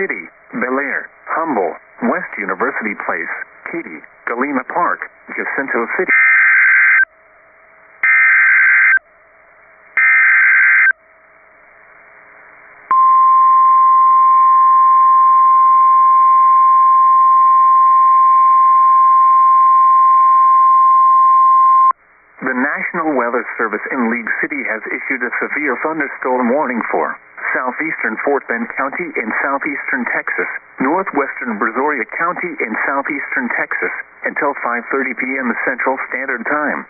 City, Bel Air, Humble, West University Place, Katy, Galena Park, Jacinto City. The National Weather Service in League City has issued a severe thunderstorm warning for southeastern Fort Bend County in southeastern Texas, northwestern Brazoria County in southeastern Texas, until 5:30 p.m. Central Standard Time.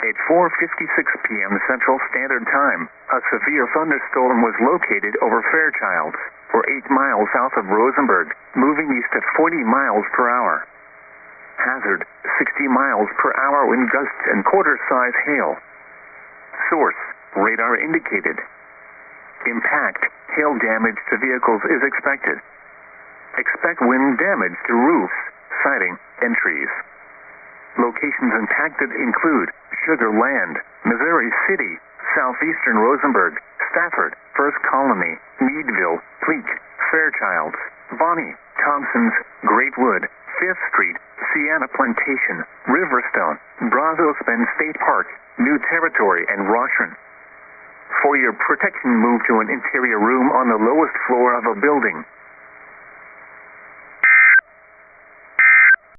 At 4:56 p.m. Central Standard Time, a severe thunderstorm was located over Fairchild, or 8 miles south of Rosenberg, moving east at 40 miles per hour. Hazard, 60 miles per hour wind gusts and quarter-size hail. Source, radar indicated. Impact, hail damage to vehicles is expected. Expect wind damage to roofs, siding, and trees. Locations impacted include Sugar Land, Missouri City, southeastern Rosenberg, Stafford, First Colony, Meadville, Pleak, Fairchild, Bonnie, Thompson's, Greatwood, 5th Street, Sienna Plantation, Riverstone, Brazos Bend State Park, New Territory, and Roshren. For your protection, move to an interior room on the lowest floor of a building.